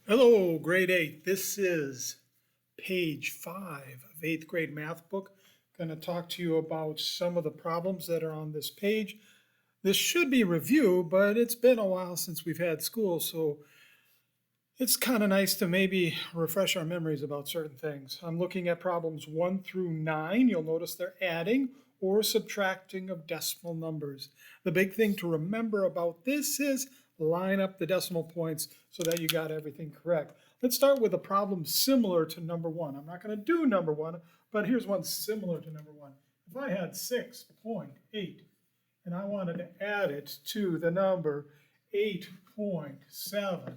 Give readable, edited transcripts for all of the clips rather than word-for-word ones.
Hello, grade 8. This is page 5 of 8th grade math book. Going to talk to you about some of the problems that are on this page. This should be review, but it's been a while since we've had school, so it's kind of nice to maybe refresh our memories about certain things. I'm looking at problems 1 through 9. You'll notice they're adding or subtracting of decimal numbers. The big thing to remember about this is line up the decimal points so that you got everything correct. Let's start with a problem similar to number 1. I'm not going to do number 1, but here's one similar to number 1. If I had 6.8 and I wanted to add it to the number 8.7,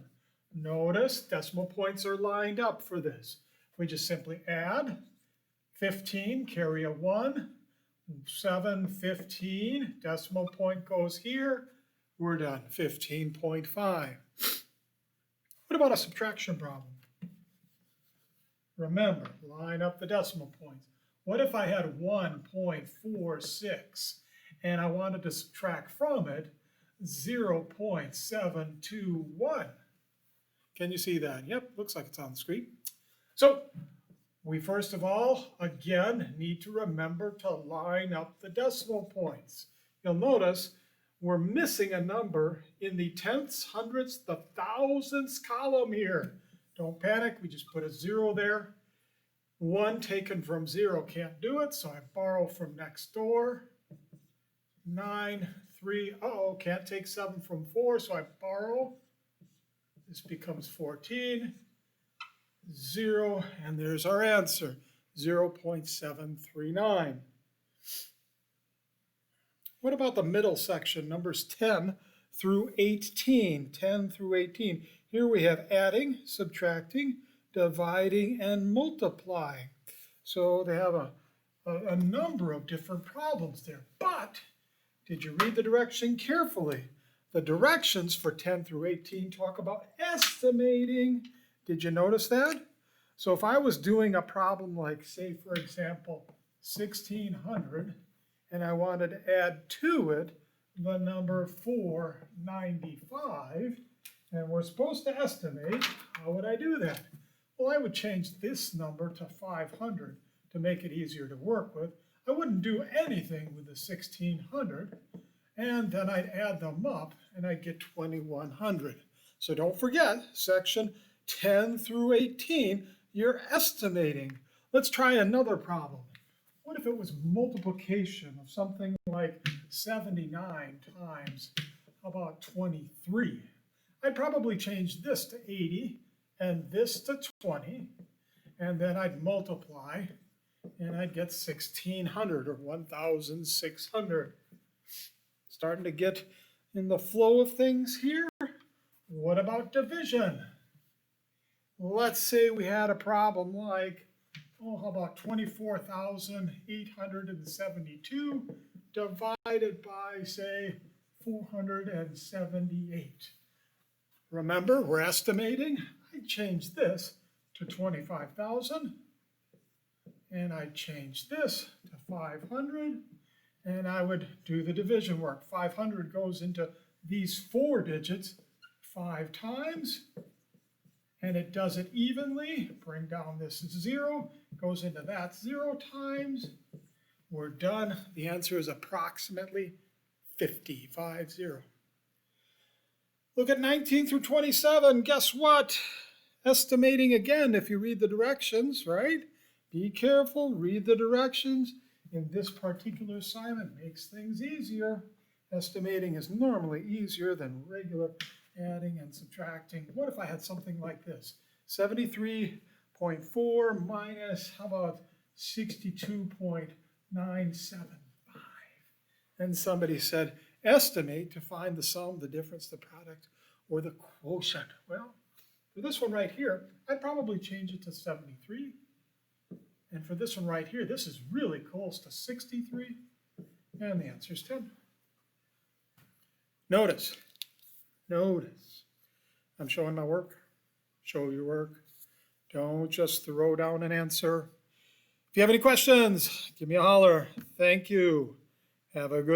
notice decimal points are lined up for this. We just simply add 15, carry a 1, 7, 15, decimal point goes here. We're done, 15.5. What about a subtraction problem? Remember, line up the decimal points. What if I had 1.46 and I wanted to subtract from it 0.721? Can you see that? Yep, looks like it's on the screen. So we first of all, again, need to remember to line up the decimal points. You'll notice we're missing a number in the tenths, hundredths, the thousandths column here. Don't panic, we just put a 0 there. 1 taken from 0 can't do it, so I borrow from next door. 9, 3, can't take 7 from 4, so I borrow. This becomes 14, 0, and there's our answer, 0.739. What about the middle section, numbers 10 through 18? 10 through 18. Here we have adding, subtracting, dividing, and multiplying. So they have a number of different problems there. But did you read the direction carefully? The directions for 10 through 18 talk about estimating. Did you notice that? So if I was doing a problem like, say, for example, 1600, and I wanted to add to it the number 495, and we're supposed to estimate, how would I do that? Well, I would change this number to 500 to make it easier to work with. I wouldn't do anything with the 1600, and then I'd add them up, and I'd get 2100. So don't forget, section 10 through 18, you're estimating. Let's try another problem. What if it was multiplication of something like 79 times, how about 23? I'd probably change this to 80 and this to 20, and then I'd multiply, and I'd get 1600 or 1600. Starting to get in the flow of things here. What about division? Let's say we had a problem like, how about 24,872 divided by, say, 478. Remember, we're estimating. I change this to 25,000, and I change this to 500, and I would do the division work. 500 goes into these 4 digits 5 times, and it does it evenly. Bring down this 0, goes into that 0 times. We're done. The answer is approximately 50, 50. Look at 19 through 27. Guess what? Estimating again if you read the directions, right? Be careful, read the directions. In this particular assignment, makes things easier. Estimating is normally easier than regular adding and subtracting. What if I had something like this? 73.4 minus, how about 62.975? And somebody said, estimate to find the sum, the difference, the product, or the quotient. Well, for this one right here, I'd probably change it to 73. And for this one right here, this is really close to 63. And the answer is 10. Notice. I'm showing my work. Show your work. Don't just throw down an answer. If you have any questions, give me a holler. Thank you. Have a good day.